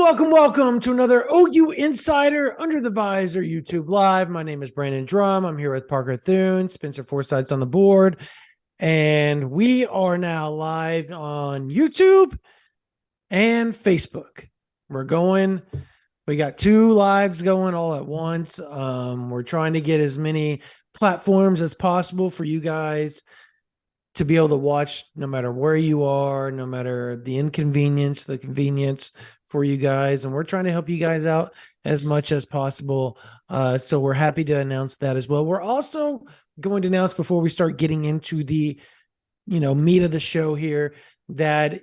Welcome to another OU Insider Under the Visor YouTube Live. My name is Brandon Drumm. I'm here with Parker Thune, Spencer Forsythe's on the board, and we are now live on YouTube and Facebook. We got two lives going all at once. We're trying to get as many platforms as possible for you guys to be able to watch no matter where you are, no matter the inconvenience, the convenience for you guys. And we're trying to help you guys out as much as possible. So we're happy to announce that as well. We're also going to announce before we start getting into the, meat of the show here that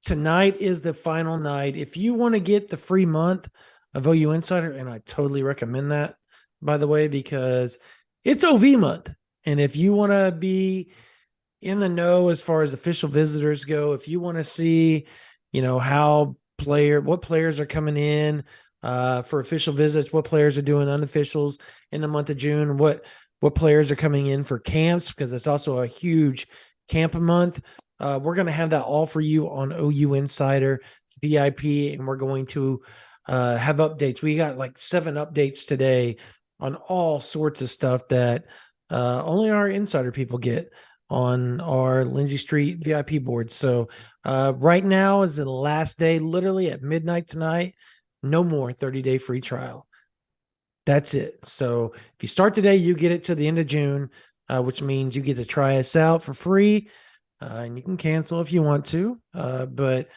tonight is the final night. If you want to get the free month of OU Insider, and I totally recommend that, by the way, because it's OV month. And if you want to be in the know as far as official visitors go, if you want to see, what players are coming in for official visits, what players are doing unofficials in the month of June, what players are coming in for camps, because it's also a huge camp month. We're going to have that all for you on OU Insider VIP, and we're going to have updates. We got like 7 updates today on all sorts of stuff that only our insider people get on our Lindsay Street VIP board. So right now is the last day, literally at midnight tonight. No more 30-day free trial. That's it. So if you start today, you get it to the end of June, which means you get to try us out for free. And you can cancel if you want to. But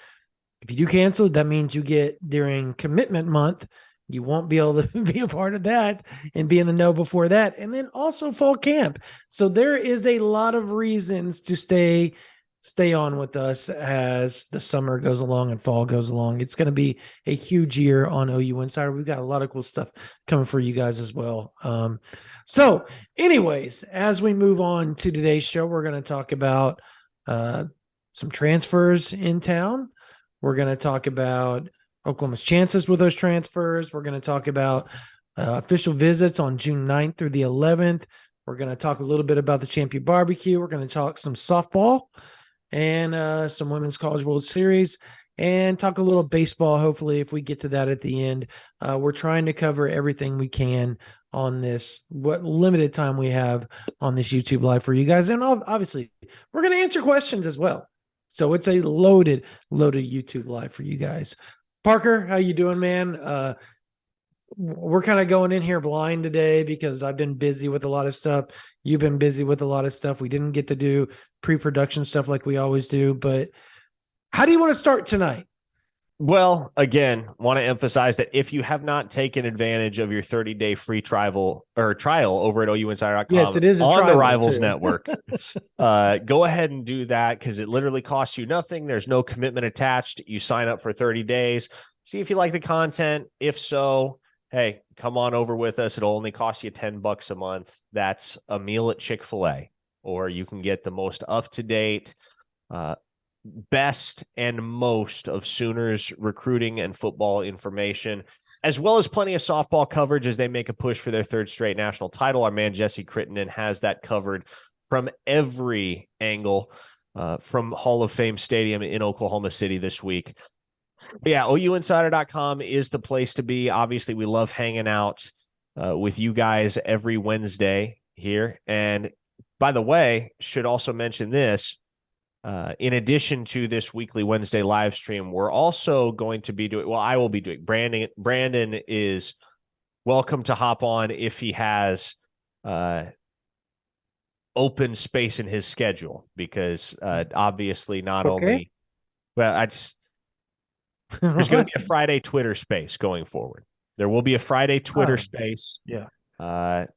if you do cancel, that means you get during commitment month. You won't be able to be a part of that and be in the know before that. And then also fall camp. So there is a lot of reasons to stay on with us as the summer goes along and fall goes along. It's going to be a huge year on OU Insider. We've got a lot of cool stuff coming for you guys as well. So anyways, as we move on to today's show, we're going to talk about some transfers in town. We're going to talk about Oklahoma's chances with those transfers. We're going to talk about official visits on June 9th through the 11th. We're going to talk a little bit about the ChampU barbecue. We're going to talk some softball and some Women's College World Series and talk a little baseball, hopefully, if we get to that at the end. We're trying to cover everything we can on this, what limited time we have on this YouTube Live for you guys. And obviously, we're going to answer questions as well. So it's a loaded YouTube Live for you guys. Parker, how you doing, man? We're kind of going in here blind today because I've been busy with a lot of stuff. You've been busy with a lot of stuff. We didn't get to do pre-production stuff like we always do, but how do you want to start tonight? Well, again, want to emphasize that if you have not taken advantage of your 30-day free trial over at OUinsider.com, yes, it is on the Rivals Network, go ahead and do that because it literally costs you nothing. There's no commitment attached. You sign up for 30 days. See if you like the content. If so, hey, come on over with us. It'll only cost you $10 a month. That's a meal at Chick-fil-A, or you can get the most up-to-date, best and most of Sooners recruiting and football information, as well as plenty of softball coverage as they make a push for their 3rd straight national title. Our man Jesse Crittenden has that covered from every angle from Hall of Fame Stadium in Oklahoma City this week. But yeah, OUinsider.com is the place to be. Obviously, we love hanging out with you guys every Wednesday here. And by the way, should also mention this, in addition to this weekly Wednesday live stream, we're also going to be doing, well, I will be doing, Brandon is welcome to hop on if he has open space in his schedule, because obviously not only, well, there's going to be a Friday Twitter space going forward. There will be a Friday Twitter space. Yeah.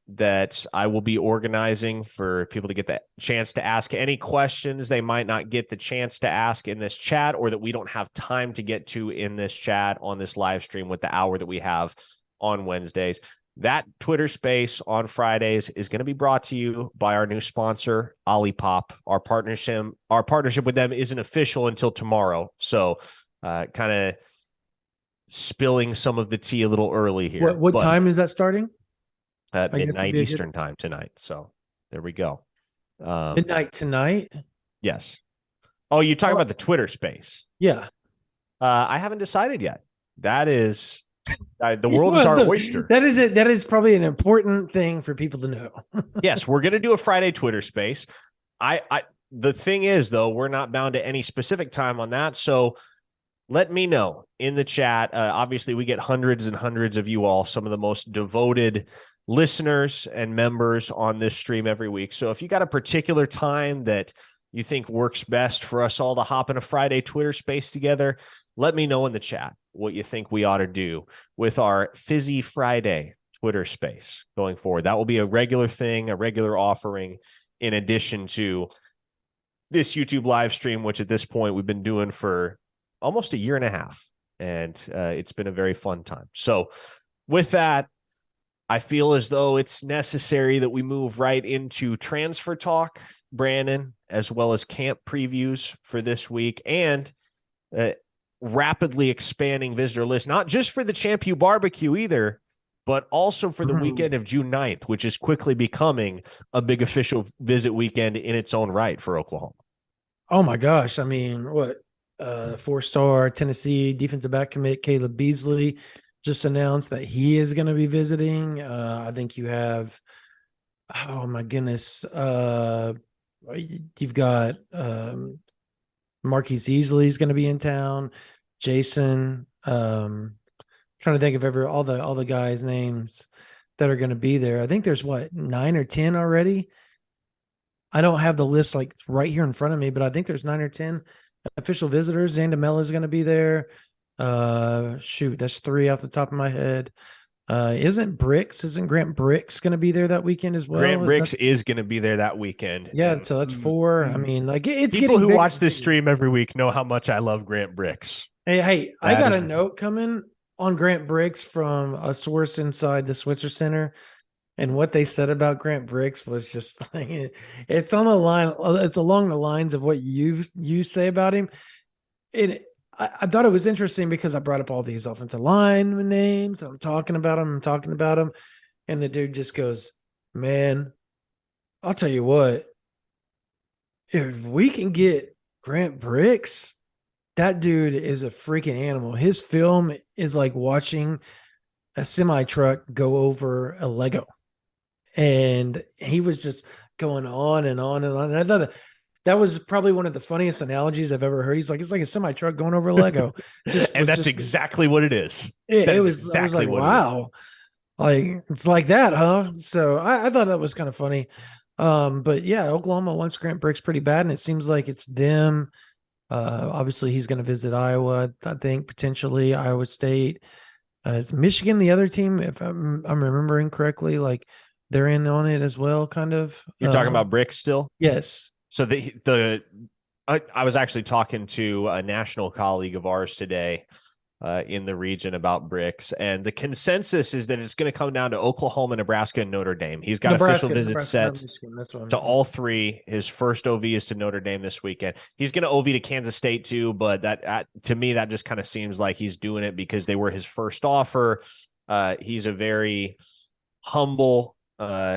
That I will be organizing for people to get the chance to ask any questions they might not get the chance to ask in this chat, or that we don't have time to get to in this chat on this live stream with the hour that we have on Wednesdays. That Twitter space on Fridays is going to be brought to you by our new sponsor, Olipop. Our partnership with them isn't official until tomorrow. So kind of spilling some of the tea a little early here. What time is that starting? At midnight Eastern time tonight. So there we go. Midnight tonight? Yes. Oh, you talking about the Twitter space? Yeah. I haven't decided yet. That is the world is Well, our oyster. that is it. That is probably an important thing for people to know. Yes, we're going to do a Friday Twitter space. The thing is, though, we're not bound to any specific time on that. So let me know in the chat. Obviously, we get hundreds and hundreds of you all, some of the most devoted listeners and members on this stream every week. So if you got a particular time that you think works best for us all to hop in a Friday Twitter space together, let me know in the chat what you think we ought to do with our Fizzy Friday Twitter space going forward. That will be a regular thing, a regular offering, in addition to this YouTube live stream, which at this point we've been doing for almost a year and a half. And it's been a very fun time. So with that, I feel as though it's necessary that we move right into transfer talk, Brandon, as well as camp previews for this week and rapidly expanding visitor list, not just for the ChampU barbecue either, but also for the weekend of June 9th, which is quickly becoming a big official visit weekend in its own right for Oklahoma. Oh my gosh. I mean, what? 4-star Tennessee defensive back commit Caleb Beasley just announced that he is going to be visiting. I think you have, oh my goodness, you've got Marquise Easley is going to be in town. Jason, trying to think of all the guys' names that are going to be there. I think there's 9 or 10 already. I don't have the list like right here in front of me, but I think there's 9 or 10 official visitors. Zandamela is going to be there. That's 3 off the top of my head. Isn't Grant Bricks going to be there that weekend as well? Grant Bricks is going to be there that weekend. Yeah, and so that's 4. I mean, like it's people getting who watch this stream every week know how much I love Grant Bricks. Hey, I got a note coming on Grant Bricks from a source inside the Switzer Center. And what they said about Grant Bricks was just like, it's on the line. It's along the lines of what you say about him. I thought it was interesting because I brought up all these offensive line names. I'm talking about them. And the dude just goes, man, I'll tell you what, if we can get Grant Bricks, that dude is a freaking animal. His film is like watching a semi truck go over a Lego. And he was just going on and on and on. And I thought that was probably one of the funniest analogies I've ever heard. He's like, it's like a semi truck going over a Lego. That's exactly what it is. I was like, wow, like it's like that, huh? So I thought that was kind of funny. But yeah, Oklahoma wants Grant Bricks pretty bad, and it seems like it's them. Obviously, he's going to visit Iowa. I think potentially Iowa State. Is Michigan the other team? If I'm remembering correctly, like. They're in on it as well, kind of. You're talking about Bricks still? Yes. So I was actually talking to a national colleague of ours today in the region about Bricks, and the consensus is that it's going to come down to Oklahoma, Nebraska, and Notre Dame. He's got official visits set to all 3. His first OV is to Notre Dame this weekend. He's going to OV to Kansas State too, but that to me that just kind of seems like he's doing it because they were his first offer. He's a very humble,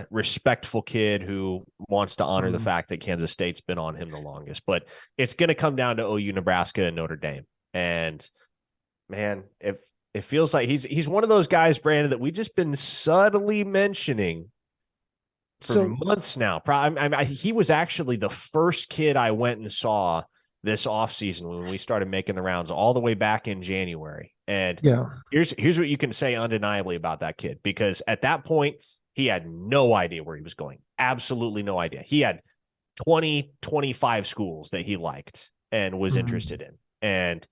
respectful kid who wants to honor the fact that Kansas State's been on him the longest. But it's going to come down to OU, Nebraska, and Notre Dame. And man, it feels like he's one of those guys, Brandon, that we've just been subtly mentioning for months now. He was actually the first kid I went and saw this offseason when we started making the rounds all the way back in January. And here's what you can say undeniably about that kid, because at that point, he had no idea where he was going. Absolutely no idea. He had 20, 25 schools that he liked and was interested in. And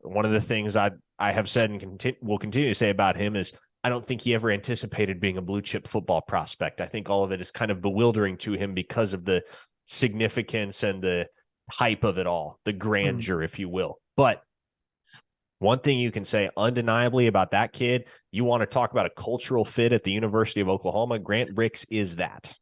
one of the things I have said and will continue to say about him is I don't think he ever anticipated being a blue chip football prospect. I think all of it is kind of bewildering to him because of the significance and the hype of it all, the grandeur, if you will. But one thing you can say undeniably about that kid, you want to talk about a cultural fit at the University of Oklahoma, Grant Bricks is that.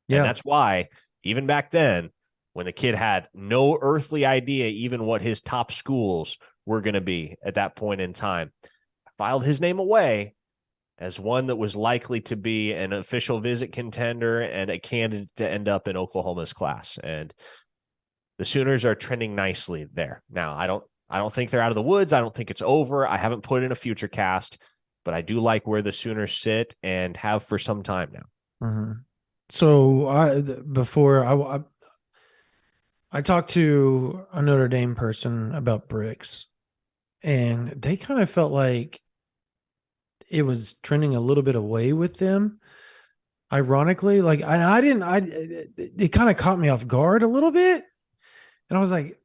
Yeah. And that's why, even back then, when the kid had no earthly idea even what his top schools were going to be at that point in time, I filed his name away as one that was likely to be an official visit contender and a candidate to end up in Oklahoma's class. And the Sooners are trending nicely there. Now, I don't I don't think they're out of the woods. I don't think it's over. I haven't put in a future cast, but I do like where the Sooners sit and have for some time now. Mm-hmm. So before I talked to a Notre Dame person about bricks, and they kind of felt like it was trending a little bit away with them. Ironically, like I didn't, it kind of caught me off guard a little bit, and I was like,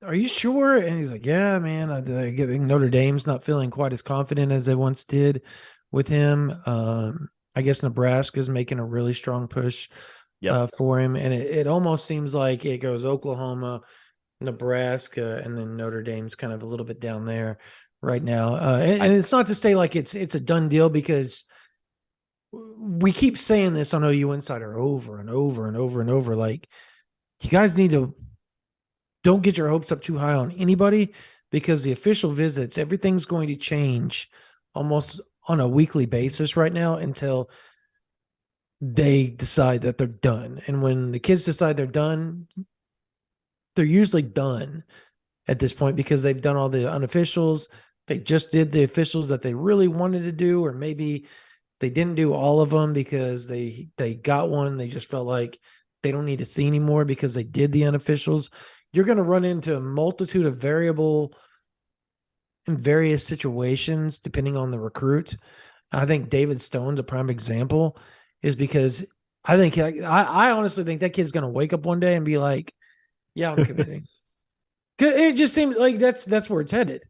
"Are you sure?" And he's like, "Yeah, man. I think Notre Dame's not feeling quite as confident as they once did with him. I guess Nebraska's making a really strong push Yep. for him, and it almost seems like it goes Oklahoma, Nebraska, and then Notre Dame's kind of a little bit down there right now. And it's not to say like it's a done deal, because we keep saying this on OU Insider over and over and over and over. Like, you guys need to don't get your hopes up too high on anybody, because the official visits, everything's going to change almost on a weekly basis right now until they decide that they're done. And when the kids decide they're done, they're usually done at this point, because they've done all the unofficials. They just did the officials that they really wanted to do, or maybe they didn't do all of them because they got one. They just felt like they don't need to see anymore because they did the unofficials. You're going to run into a multitude of variable in various situations depending on the recruit. I think David Stone's a prime example, is because I honestly think that kid's going to wake up one day and be like, "Yeah, I'm committing." Cause it just seems like that's where it's headed.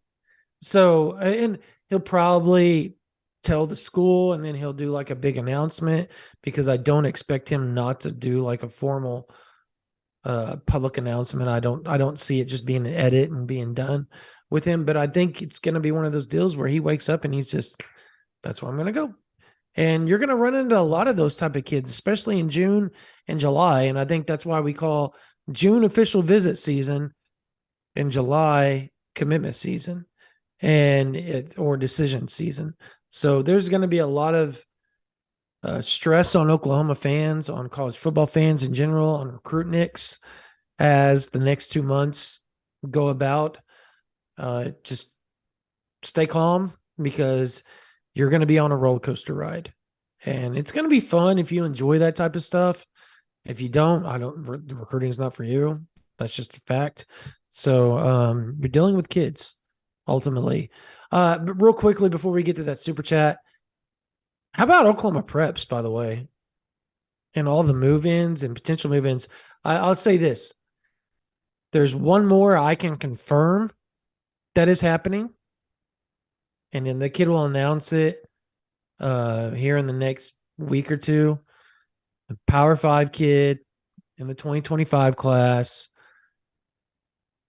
So, and he'll probably tell the school, and then he'll do like a big announcement, because I don't expect him not to do like a formal public announcement. I don't see it just being an edit and being done with him, but I think it's going to be one of those deals where he wakes up and he's just, that's where I'm going to go. And you're going to run into a lot of those type of kids, especially in June and July. And I think that's why we call June official visit season and July commitment season or decision season. So there's going to be a lot of stress on Oklahoma fans, on college football fans in general, on recruitniks as the next 2 months go about. Just stay calm, because you're going to be on a roller coaster ride, and it's going to be fun if you enjoy that type of stuff. If you don't, recruiting is not for you. That's just a fact. So you're dealing with kids ultimately. But real quickly before we get to that super chat, how about Oklahoma preps, by the way, and all the move-ins and potential move-ins? I'll say this. There's one more I can confirm that is happening, and then the kid will announce it here in the next week or two. The Power 5 kid in the 2025 class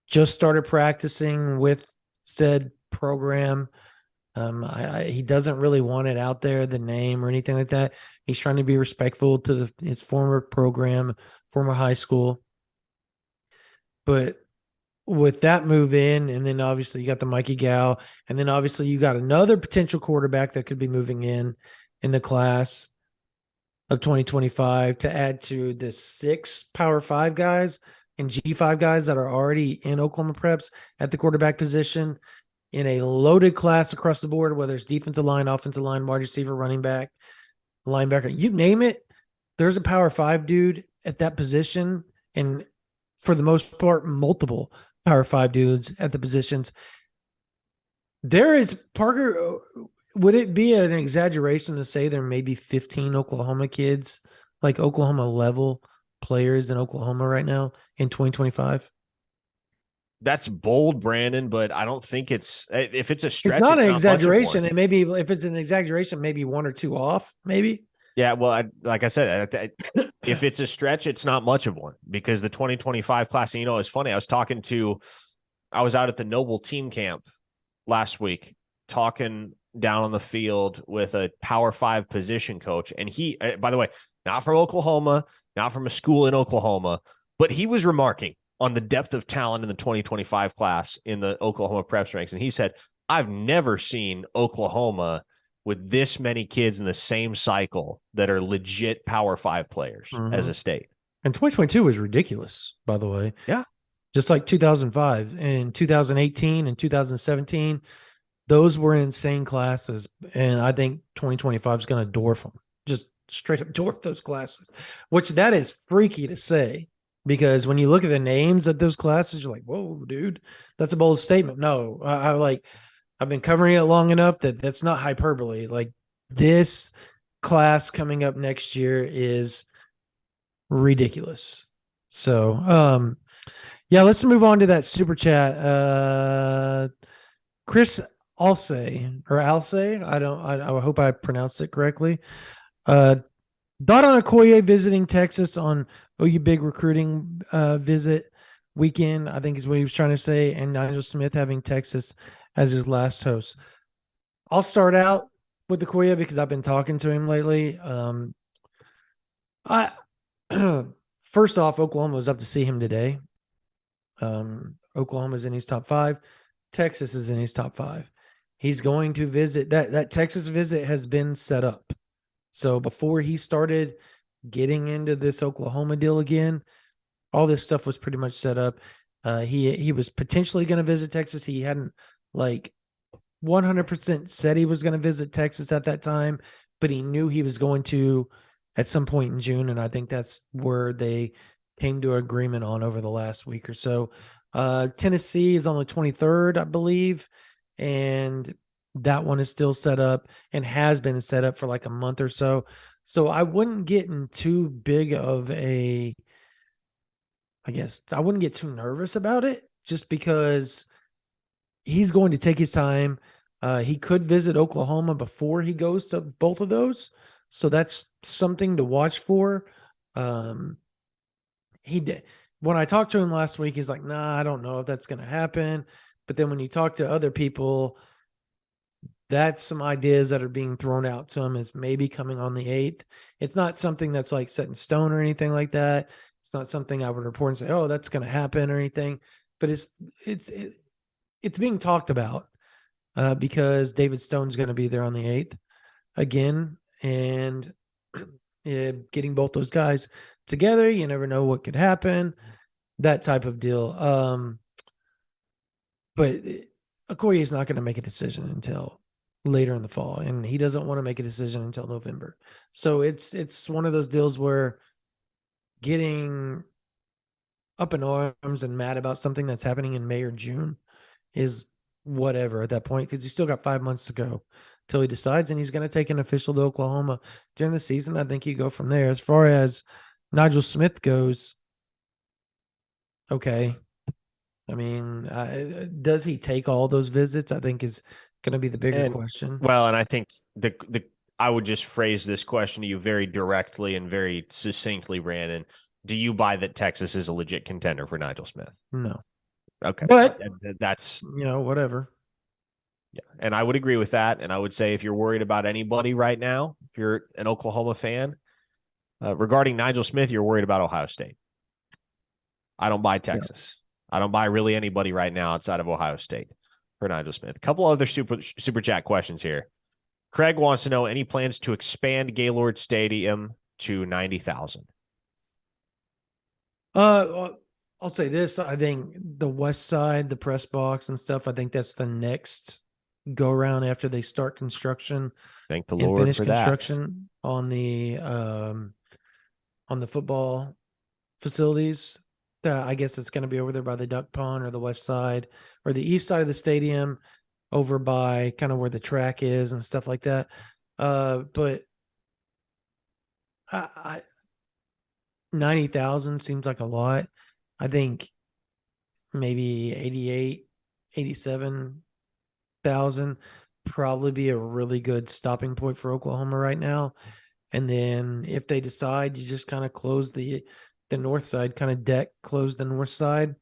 just started practicing with said program. He doesn't really want it out there, the name or anything like that. He's trying to be respectful to his former program, former high school. But with that move in, and then obviously you got the Mikey Gow, and then obviously you got another potential quarterback that could be moving in the class of 2025 to add to the 6 Power 5 guys and G5 guys that are already in Oklahoma preps at the quarterback position, in a loaded class across the board, whether it's defensive line, offensive line, wide receiver, running back, linebacker, you name it. There's a Power 5 dude at that position, and for the most part, multiple Power 5 dudes at the positions. There is, Parker, would it be an exaggeration to say there may be 15 Oklahoma kids, like Oklahoma level players in Oklahoma right now in 2025? That's bold, Brandon, but I don't think if it's a stretch, It's not an not exaggeration. It may be, if it's an exaggeration, maybe 1 or 2 off, maybe. Yeah, well, like I said, if it's a stretch, it's not much of one, because the 2025 class, and it's funny. I was out at the Noble team camp last week talking down on the field with a Power 5 position coach. And he, by the way, not from Oklahoma, not from a school in Oklahoma, but he was remarking on the depth of talent in the 2025 class in the Oklahoma preps ranks. And he said, I've never seen Oklahoma with this many kids in the same cycle that are legit Power 5 players as a state. And 2022 was ridiculous, by the way. Yeah. just like 2005 and 2018 and 2017. Those were insane classes. And I think 2025 is going to dwarf them, just straight up dwarf those classes, which that is freaky to say. Because when you look at the names of those classes, you're like, whoa, dude, that's a bold statement. No, I've been covering it long enough that that's not hyperbole. Like this class coming up next year is ridiculous. So, yeah, let's move on to that super chat. Chris Alsay, I hope I pronounced it correctly. Thought on Okoye visiting Texas on OU big recruiting visit weekend, I think is what he was trying to say, and Nigel Smith having Texas as his last host. I'll start out with Okoye because I've been talking to him lately. I first off, Oklahoma was up to see him today. Oklahoma's in his top 5. Texas is in his top 5. He's going to visit that Texas visit has been set up. So before he started getting into this Oklahoma deal again, all this stuff was pretty much set up. He was potentially going to visit Texas. He hadn't like 100% said he was going to visit Texas at that time, but he knew he was going to at some point in June. And I think that's where they came to agreement on over the last week or so. Tennessee is on the 23rd, I believe. And that one is still set up and has been set up for like a month or so. So I wouldn't get in too big of I wouldn't get too nervous about it just because he's going to take his time. He could visit Oklahoma before he goes to both of those. So that's something to watch for. He did. When I talked to him last week, he's like, nah, I don't know if that's going to happen. But then when you talk to other people, that's some ideas that are being thrown out to him as maybe coming on the 8th. It's not something that's like set in stone or anything like that. It's not something I would report and say, oh, that's going to happen or anything. But it's being talked about because David Stone's going to be there on the 8th again. And getting both those guys together, you never know what could happen, that type of deal. But Okoye is not going to make a decision until later in the fall, and he doesn't want to make a decision until November. So it's one of those deals where getting up in arms and mad about something that's happening in May or June is whatever at that point, because he's still got 5 months to go till he decides, and he's going to take an official to Oklahoma during the season. I think you go from there. As far as Nigel Smith goes, okay. I mean, does he take all those visits? I think is going to be the bigger question. Well, and I think I would just phrase this question to you very directly and very succinctly, Brandon. Do you buy that Texas is a legit contender for Nigel Smith? No. Okay. But that's, whatever. Yeah. And I would agree with that. And I would say if you're worried about anybody right now, if you're an Oklahoma fan, regarding Nigel Smith, you're worried about Ohio State. I don't buy Texas. Yeah. I don't buy really anybody right now outside of Ohio State for Nigel Smith. A couple other super chat questions here. Craig wants to know any plans to expand Gaylord Stadium to 90,000. I'll say this. I think the west side, the press box and stuff, I think that's the next go around after they start construction. Thank the Lord finish for construction that. On the football facilities. I guess it's going to be over there by the duck pond or the west side or the east side of the stadium over by kind of where the track is and stuff like that. But I 90,000 seems like a lot. I think maybe 88, 87,000 probably be a really good stopping point for Oklahoma right now. And then if they decide, you just kind of close the north side, kind of deck, close the north side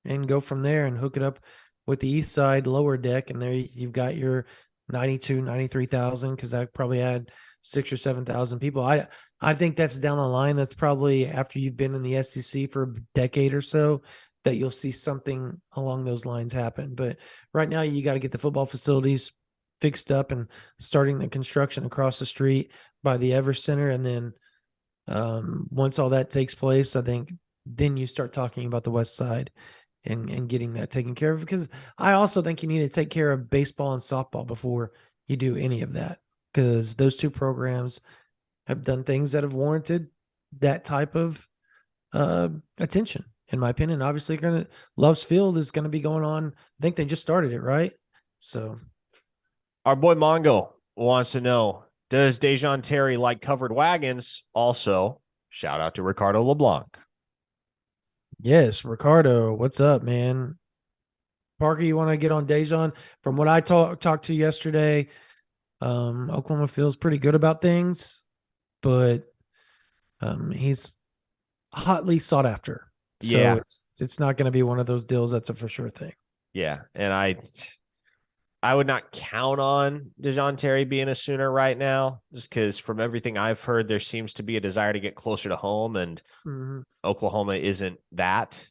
and go from there and hook it up with the east side lower deck. And there you've got your 92, 93,000, because that probably had 6,000 or 7,000 people. I think that's down the line. That's probably after you've been in the SEC for a decade or so that you'll see something along those lines happen. But right now you got to get the football facilities fixed up and starting the construction across the street by the Ever Center. And then once all that takes place, I think then you start talking about the West Side and getting that taken care of. Because I also think you need to take care of baseball and softball before you do any of that. Because those two programs have done things that have warranted that type of attention, in my opinion. Obviously, Love's Field is gonna be going on. I think they just started it, right? So Our boy Mongo wants to know, does Dejon Terry like covered wagons? Also, shout out to Ricardo LeBlanc. yes, Ricardo, what's up, man? Parker, you want to get on Dejon? From what I talked to yesterday, Oklahoma feels pretty good about things, but he's hotly sought after. So Yeah. it's not going to be one of those deals that's a for sure thing. Yeah. And I would not count on Dejon Terry being a Sooner right now, just because from everything I've heard, there seems to be a desire to get closer to home, and Oklahoma isn't that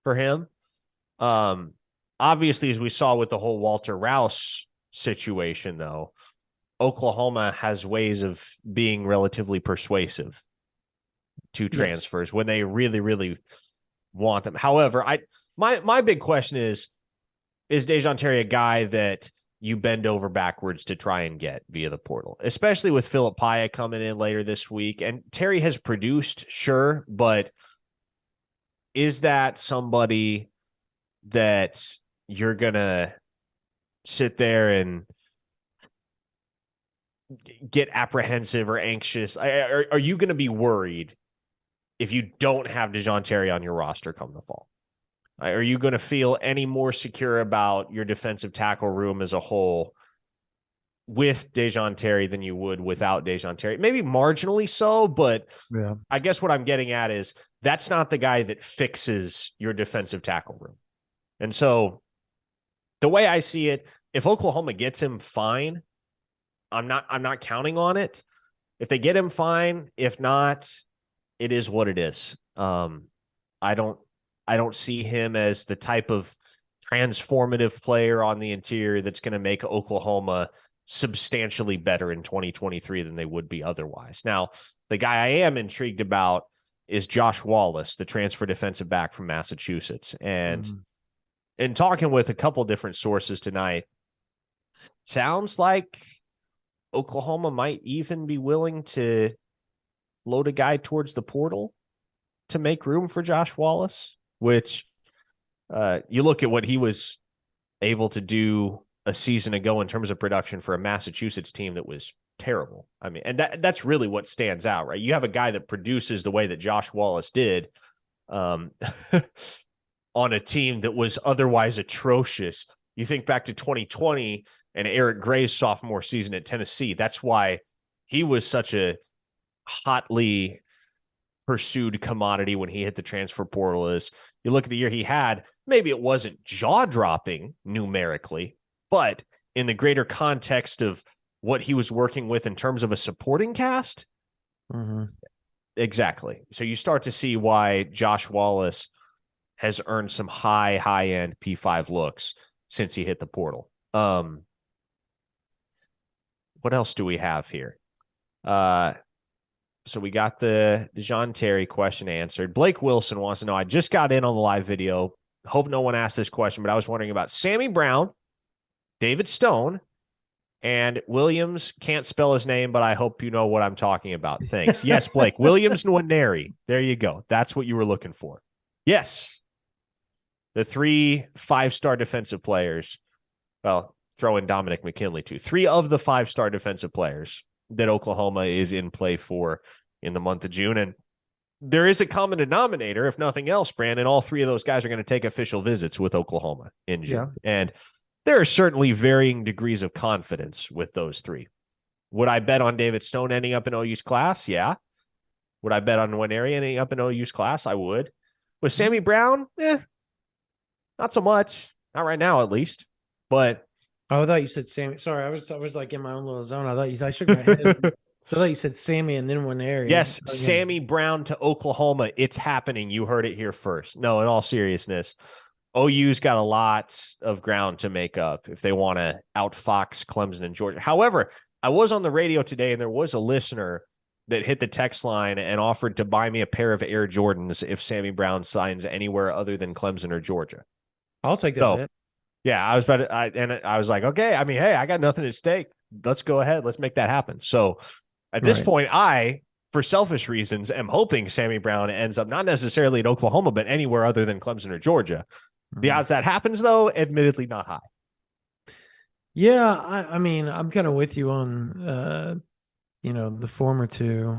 for him. Obviously, as we saw with the whole Walter Rouse situation, though, Oklahoma has ways of being relatively persuasive to transfers when they really, really want them. However, my big question is Dejon Terry a guy that you bend over backwards to try and get via the portal, especially with Philip Paya coming in later this week? And Terry has produced, sure, but is that somebody that you're going to sit there and get apprehensive or anxious? Are you going to be worried if you don't have Dejon Terry on your roster come the fall? Are you going to feel any more secure about your defensive tackle room as a whole with Dejon Terry than you would without Dejon Terry? Maybe marginally so, but Yeah. I guess what I'm getting at is that's not the guy that fixes your defensive tackle room. And so the way I see it, if Oklahoma gets him, fine. I'm not counting on it. If they get him, fine. If not, it is what it is. I don't see him as the type of transformative player on the interior that's going to make Oklahoma substantially better in 2023 than they would be otherwise. Now, the guy I am intrigued about is Josh Wallace, the transfer defensive back from Massachusetts. And in talking with a couple different sources tonight, sounds like Oklahoma might even be willing to load a guy towards the portal to make room for Josh Wallace, which you look at what he was able to do a season ago in terms of production for a Massachusetts team that was terrible. I mean, and that's really what stands out, right? You have a guy that produces the way that Josh Wallace did on a team that was otherwise atrocious. You think back to 2020 and Eric Gray's sophomore season at Tennessee. That's why he was such a hotly pursued commodity when he hit the transfer portal. Is you look at the year he had, maybe it wasn't jaw-dropping numerically, but in the greater context of what he was working with in terms of a supporting cast, exactly. So you start to see why Josh Wallace has earned some high-end P5 looks since he hit the portal. What else do we have here? So we got the Dejon Terry question answered. Blake Wilson wants to know, I just got in on the live video. Hope no one asked this question, but I was wondering about Sammy Brown, David Stone, and Williams. Can't spell his name, but I hope you know what I'm talking about. Thanks. Yes, Blake. Williams Nwaneri. There you go. That's what you were looking for. Yes. The 3 5-star defensive players. Well, throw in Dominic McKinley too. 3 of the 5-star defensive players that Oklahoma is in play for in the month of June. And there is a common denominator, if nothing else, Brandon. All 3 of those guys are going to take official visits with Oklahoma in June. Yeah. And there are certainly varying degrees of confidence with those 3. Would I bet on David Stone ending up in OU's class? Yeah. Would I bet on Nwaneri ending up in OU's class? I would. With Sammy Brown? Not so much. Not right now, at least. But I thought you said Sammy. Sorry, I was like in my own little zone. I shook my head. I thought you said Sammy and then Nwaneri. Yes, Sammy Brown to Oklahoma. It's happening. You heard it here first. No, in all seriousness, OU's got a lot of ground to make up if they want to outfox Clemson and Georgia. However, I was on the radio today and there was a listener that hit the text line and offered to buy me a pair of Air Jordans if Sammy Brown signs anywhere other than Clemson or Georgia. I'll take that So bet. yeah, I was about to, I was like, okay, I mean, hey, I got nothing at stake. Let's go ahead. Let's make that happen. So at this Right. point, for selfish reasons, am hoping Sammy Brown ends up not necessarily at Oklahoma, but anywhere other than Clemson or Georgia. The odds that happens, though, admittedly not high. Yeah, I mean, I'm kind of with you on the former two.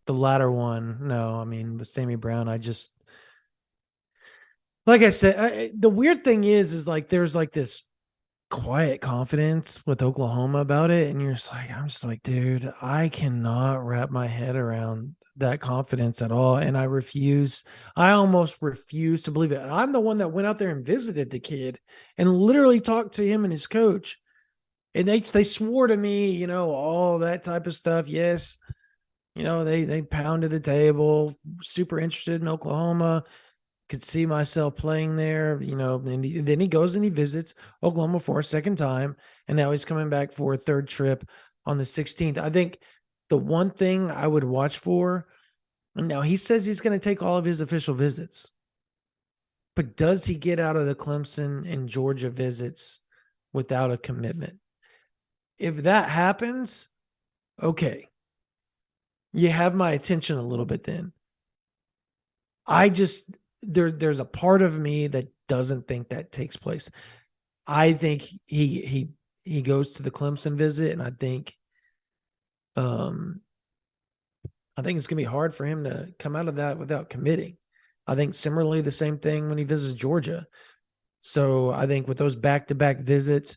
The latter one, no, I mean, with Sammy Brown, I just like I said, the weird thing is like there's like this quiet confidence with Oklahoma about it, and I'm just like, dude, I cannot wrap my head around that confidence at all, and I almost refuse to believe it. I'm the one that went out there and visited the kid and literally talked to him and his coach, and they swore to me, all that type of stuff. Yes, they pounded the table, super interested in Oklahoma, could see myself playing there, and then he goes and he visits Oklahoma for a second time. And now he's coming back for a third trip on the 16th. I think the one thing I would watch for, and now he says he's going to take all of his official visits, but does he get out of the Clemson and Georgia visits without a commitment? If that happens, okay, you have my attention a little bit then. I just, there's a part of me that doesn't think that takes place. I think he goes to the Clemson visit, and um I think it's gonna be hard for him to come out of that without committing. I think similarly the same thing when he visits Georgia. So I think with those back-to-back visits,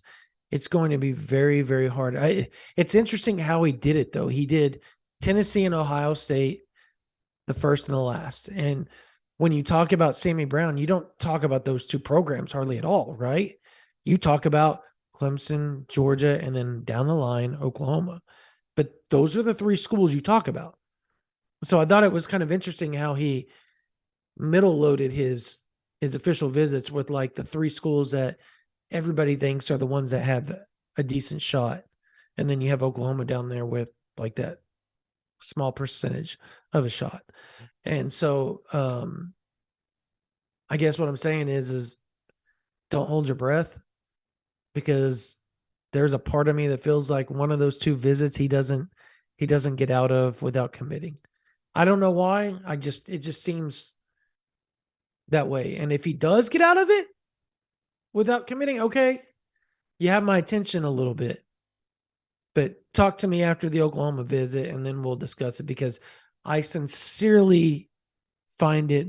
it's going to be very, very hard. It's interesting how he did it though. He did Tennessee and Ohio State the first and the last. And when you talk about Sammy Brown, you don't talk about those two programs hardly at all, right? You talk about Clemson, Georgia, and then down the line, Oklahoma. But those are the three schools you talk about. So I thought it was kind of interesting how he middle loaded his official visits with like the three schools that everybody thinks are the ones that have a decent shot. And then you have Oklahoma down there with like that small percentage of a shot. And so I guess what I'm saying is don't hold your breath, because there's a part of me that feels like one of those two visits he doesn't get out of without committing. I don't know why. It just seems that way. And if he does get out of it without committing, okay, you have my attention a little bit. But talk to me after the Oklahoma visit and then we'll discuss it, because I sincerely find it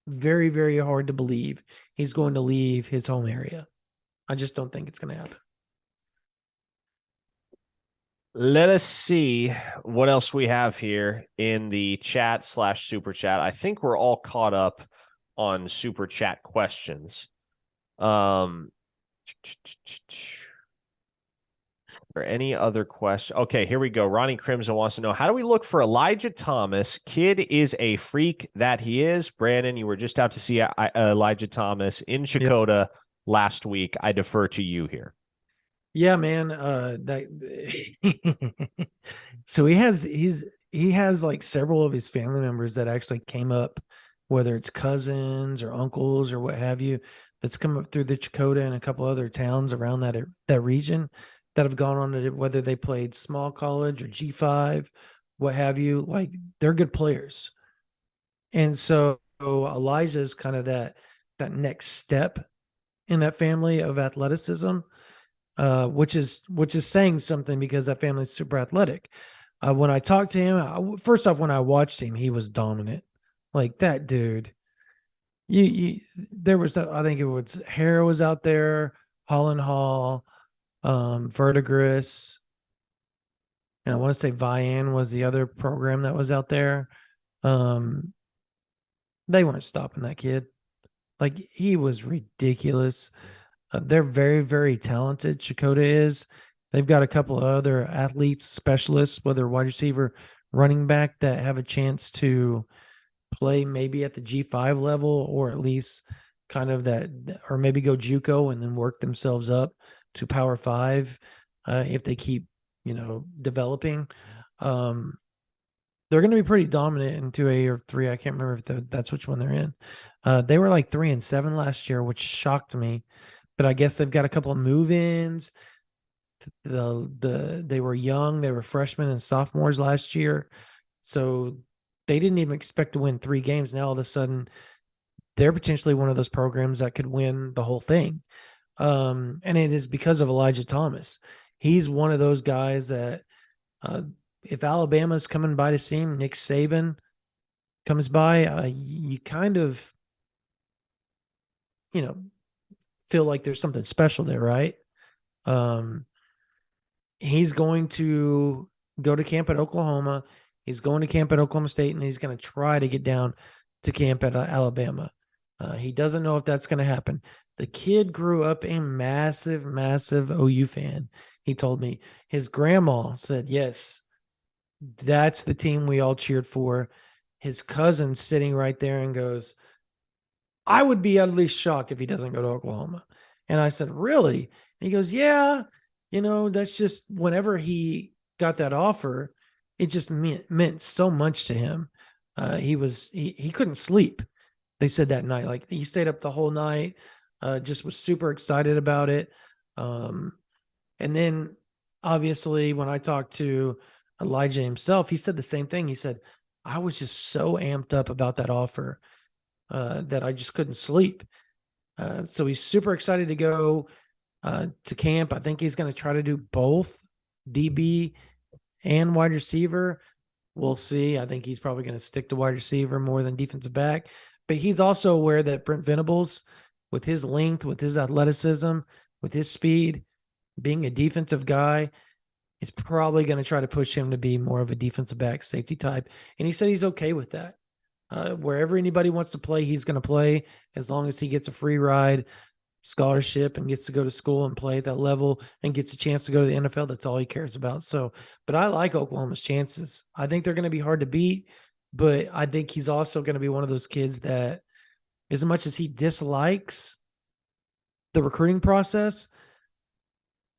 very, very hard to believe he's going to leave his home area. I just don't think it's going to happen. Let us see what else we have here in the chat/super chat. I think we're all caught up on super chat questions. Or any other question? Okay, here we go. Ronnie Crimson wants to know, how do we look for Elijah Thomas? Kid is a freak that he is. Brandon, you were just out to see Elijah Thomas in Chakotah last week. I defer to you here. Yeah, man. So he has like several of his family members that actually came up, whether it's cousins or uncles or what have you, that's come up through the Chakotah and a couple other towns around that region that have gone on to, whether they played small college or G5, what have you. Like, they're good players. And so Elijah is kind of that next step in that family of athleticism. Which is saying something, because that family's super athletic. When I talked to him, first off, when I watched him, he was dominant. Like, that dude. There was, I think it was Hare was out there, Holland Hall, Verdigris, and I want to say Vian was the other program that was out there. They weren't stopping that kid. Like, he was ridiculous. They're very, very talented. Chakotah is. They've got a couple of other athletes, specialists, whether wide receiver, running back, that have a chance to play maybe at the G5 level, or at least kind of that, or maybe go JUCO and then work themselves up to Power 5 if they keep, developing. They're going to be pretty dominant in 2A or 3. I can't remember if that's which one they're in. They were like 3-7 last year, which shocked me. But I guess they've got a couple of move-ins. They were young. They were freshmen and sophomores last year, so they didn't even expect to win 3 games. Now all of a sudden, they're potentially one of those programs that could win the whole thing. And it is because of Elijah Thomas. He's one of those guys that if Alabama's coming by to see him, Nick Saban comes by, you kind of, feel like there's something special there, right? He's going to go to camp at Oklahoma. He's going to camp at Oklahoma State, and he's going to try to get down to camp at Alabama. He doesn't know if that's going to happen. The kid grew up a massive, massive OU fan. He told me his grandma said, yes, that's the team we all cheered for. His cousin's sitting right there and goes, I would be at least shocked if he doesn't go to Oklahoma. And I said, really? And he goes, yeah, that's just whenever he got that offer, it just meant so much to him. He couldn't sleep. They said that night, like he stayed up the whole night, just was super excited about it. And then obviously when I talked to Elijah himself, he said the same thing. He said, I was just so amped up about that offer that I just couldn't sleep. So he's super excited to go to camp. I think he's going to try to do both DB and wide receiver. We'll see. I think he's probably going to stick to wide receiver more than defensive back. But he's also aware that Brent Venables, with his length, with his athleticism, with his speed, being a defensive guy, is probably going to try to push him to be more of a defensive back safety type. And he said he's okay with that. Wherever anybody wants to play, he's going to play as long as he gets a free ride scholarship and gets to go to school and play at that level and gets a chance to go to the NFL. That's all he cares about. So, but I like Oklahoma's chances. I think they're going to be hard to beat, but I think he's also going to be one of those kids that, as much as he dislikes the recruiting process,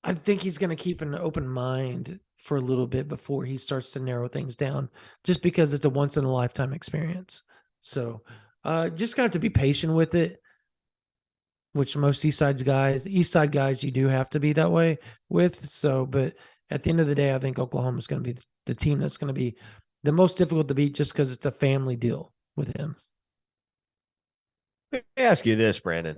I think he's going to keep an open mind for a little bit before he starts to narrow things down, just because it's a once in a lifetime experience. So, just got to be patient with it, which most East Side guys, you do have to be that way with. So, but at the end of the day, I think Oklahoma is going to be the team that's going to be the most difficult to beat, just because it's a family deal with him. Let me ask you this, Brandon.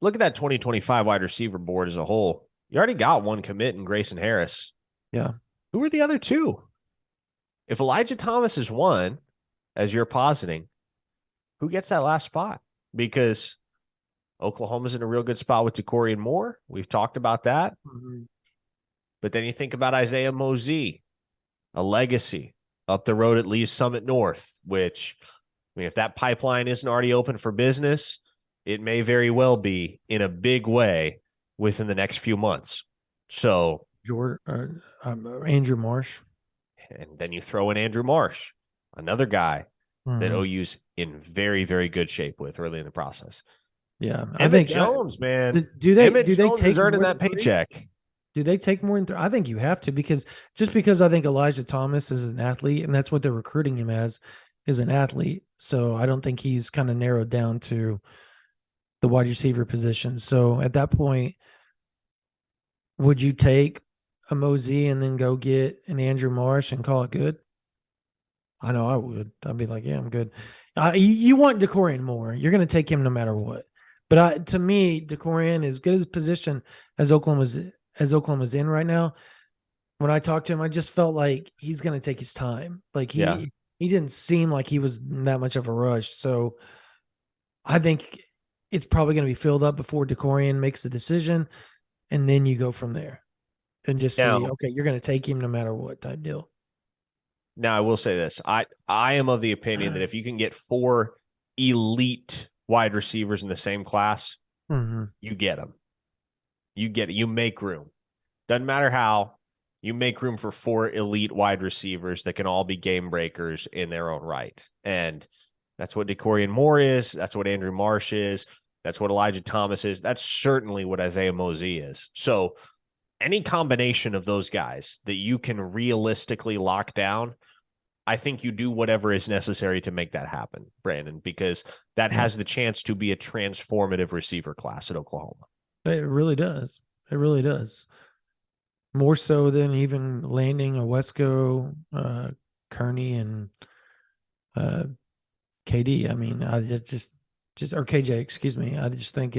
Look at that 2025 wide receiver board as a whole. You already got one commit in Grayson Harris. Yeah. Who are the other two? If Elijah Thomas is one, as you're positing, who gets that last spot? Because Oklahoma's in a real good spot with Decorian Moore. We've talked about that. Mm-hmm. But then you think about Isaiah Mosey, a legacy up the road at Lee's Summit North, which, I mean, if that pipeline isn't already open for business, it may very well be in a big way within the next few months. So Andrew Marsh. And then you throw in Andrew Marsh, another guy that OU's in very, very good shape with early in the process. Yeah. Emmett Jones, man. Do they Jones take is earning that three? paycheck. Do they take more than 3? I think you have to, because I think Elijah Thomas is an athlete, and that's what they're recruiting him as, is an athlete. So I don't think he's kind of narrowed down to the wide receiver position. So at that point, would you take a Mosey and then go get an Andrew Marsh and call it good? I know I would. I'd be like, yeah, I'm good. You want Decorian Moore. You're going to take him no matter what. But to me, Decorian, as good as position as Oklahoma's in right now, when I talked to him, I just felt like he's going to take his time. Like he didn't seem like he was in that much of a rush. So I think it's probably going to be filled up before Decorian makes the decision, and then you go from there and just see, okay, you're going to take him no matter what type deal. Now, I will say this. I am of the opinion that if you can get 4 elite wide receivers in the same class, you get them. You get it. You make room. Doesn't matter how. You make room for 4 elite wide receivers that can all be game breakers in their own right. And that's what Decorian Moore is. That's what Andrew Marsh is. That's what Elijah Thomas is. That's certainly what Isaiah Mosey is. So any combination of those guys that you can realistically lock down, I think you do whatever is necessary to make that happen, Brandon, because that has the chance to be a transformative receiver class at Oklahoma. It really does. It really does. More so than even landing a Wesco, Kearney, and KD. I mean, I just or KJ, excuse me. I just think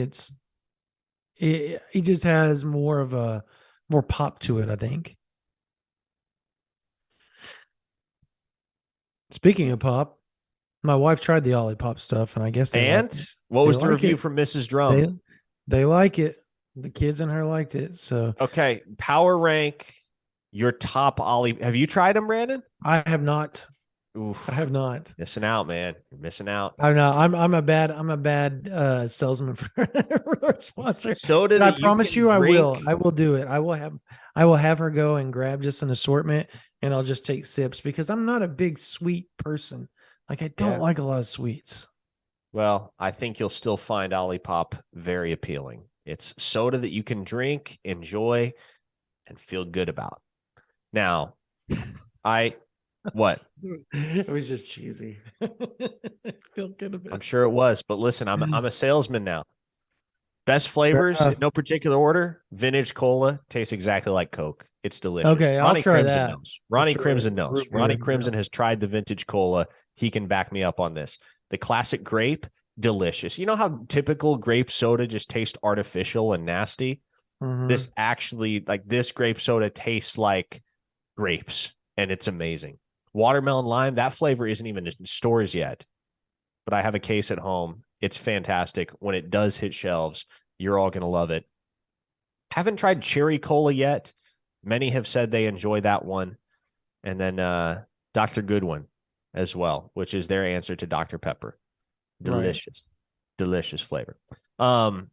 he just has more of a more pop to it, I think. Speaking of pop, my wife tried the Olipop stuff, and I guess they like it. What They was the like review it. from Mrs. Drumm? They like it. The kids and her liked it. So okay, power rank your top Ollie. Have you tried them, Brandon? I have not. Oof, I have not. missing out, man. You're missing out. I know. I'm a bad salesman for a sponsor. Soda But I that you promise can you, I drink. will. I will do it. I will have her go and grab just an assortment, and I'll just take sips because I'm not a big sweet person. Like I don't like a lot of sweets. Well, I think you'll still find Olipop very appealing. It's soda that you can drink, enjoy, and feel good about. Now, what? It was just cheesy. Feel good about it. I'm sure it was, but listen, I'm a salesman now. Best Fair flavors in enough. no particular order. Vintage cola tastes exactly like Coke. It's delicious. Okay, I'll Ronnie try Crimson that. knows. Ronnie sure. Crimson knows. Root beer, Ronnie yeah. Crimson has tried the vintage cola. He can back me up on this. The classic grape, delicious. You know how typical grape soda just tastes artificial and nasty? Mhm. This actually, like this grape soda tastes like grapes, and it's amazing. Watermelon lime, that flavor isn't even in stores yet, but I have a case at home. It's fantastic. When it does hit shelves, you're all going to love it. Haven't tried cherry cola yet. Many have said they enjoy that one. And then Dr. Goodwin as well, which is their answer to Dr. Pepper. Delicious, delicious flavor. Tim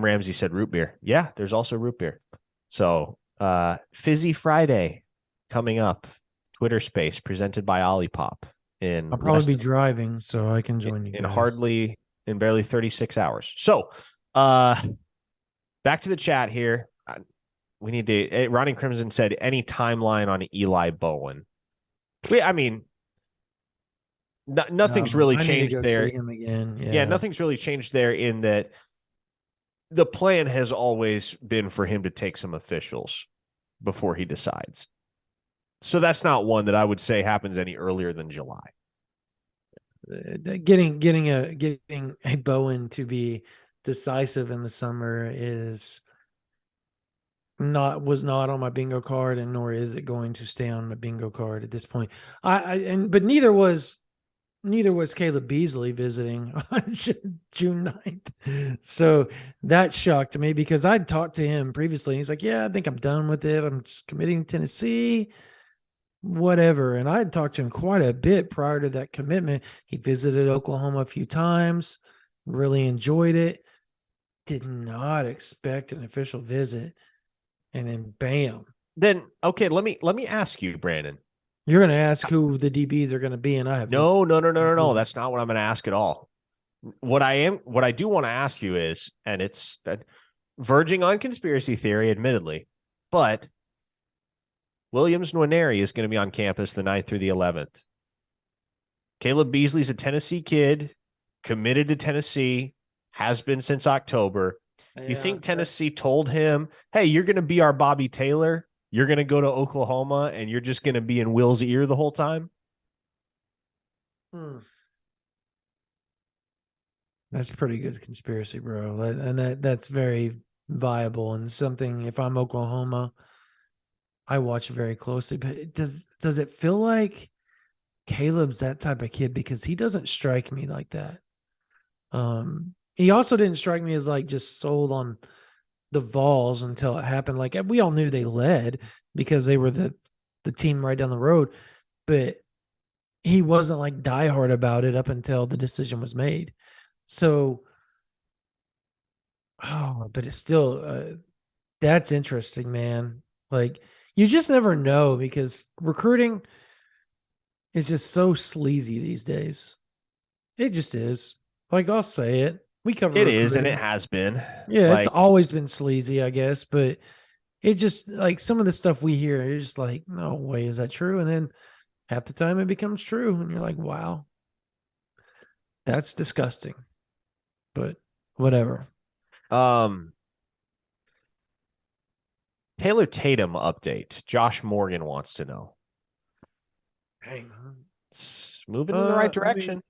Ramsey said root beer. Yeah, there's also root beer. So Fizzy Friday coming up. Twitter Space presented by Olipop. I'll probably be driving, so I can join you guys. In barely 36 hours. So back to the chat here. We need to. Ronnie Crimson said any timeline on Eli Bowen. Nothing's really I need to changed go there. see him again. Yeah, nothing's really changed there in that the plan has always been for him to take some officials before he decides. So that's not one that I would say happens any earlier than July. Getting a Bowen to be decisive in the summer was not on my bingo card, and nor is it going to stay on the bingo card at this point. But neither was Caleb Beasley visiting on June 9th. So that shocked me because I'd talked to him previously. He's like, yeah, I think I'm done with it. I'm just committing to Tennessee, whatever. And I had talked to him quite a bit prior to that commitment. He visited Oklahoma a few times, really enjoyed it. Did not expect an official visit. And then bam. Then, okay, let me ask you, Brandon. You're going to ask who the DBs are going to be, and I have no. That's not what I'm going to ask at all. What I do want to ask you is, and it's verging on conspiracy theory, admittedly, but Williams Nwaneri is going to be on campus the 9th through the 11th. Caleb Beasley's a Tennessee kid, committed to Tennessee, has been since October. Yeah, you think Tennessee told him, hey, you're going to be our Bobby Taylor? You're going to go to Oklahoma and you're just going to be in Will's ear the whole time? That's pretty good conspiracy, bro. And that's very viable and something. If I'm Oklahoma, I watch very closely. But does it feel like Caleb's that type of kid? Because he doesn't strike me like that. He also didn't strike me as like just sold on the Vols until it happened. Like we all knew they led because they were the team right down the road, but he wasn't like diehard about it up until the decision was made. So, but it's still that's interesting, man. Like you just never know because recruiting is just so sleazy these days. It just is. Like I'll say it. We cover It is, and it recruiting. has been. Yeah, it's Like, always been sleazy, I guess, but it just like some of the stuff we hear, you're just like, no way is that true. And then half the time it becomes true, and you're like, wow, that's disgusting. But whatever. um, Taylor Tatum update. Josh Morgan wants to know. Hang on. It's moving in the right I mean, direction.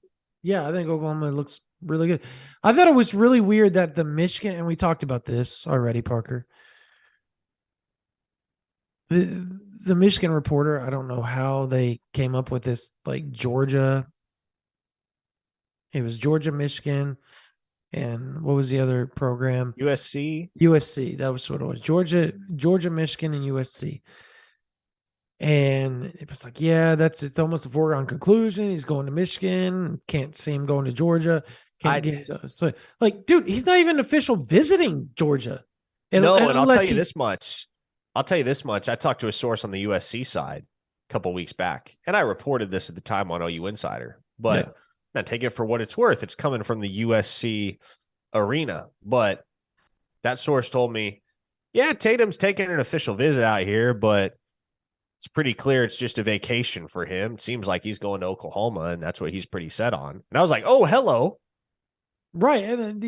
yeah, I think Oklahoma looks really good. I thought it was really weird that the Michigan, and we talked about this already, Parker. The Michigan reporter, I don't know how they came up with this, like Georgia. It was Georgia, Michigan, and what was the other program? USC. USC. That was what it was. Georgia, Michigan, and USC. And it was like, yeah, it's almost a foregone conclusion. He's going to Michigan. Can't see him going to Georgia. Can't I get so like, dude, he's not even official visiting Georgia, no, and I'll tell unless you he's this much. I'll tell you this much. I talked to a source on the USC side a couple weeks back, and I reported this at the time on OU Insider. yeah. But now take it for what it's worth. It's coming from the USC arena. But that source told me, yeah, Tatum's taking an official visit out here, but it's pretty clear it's just a vacation for him. It seems like he's going to Oklahoma, and that's what he's pretty set on. And I was like, oh, hello. Right. And then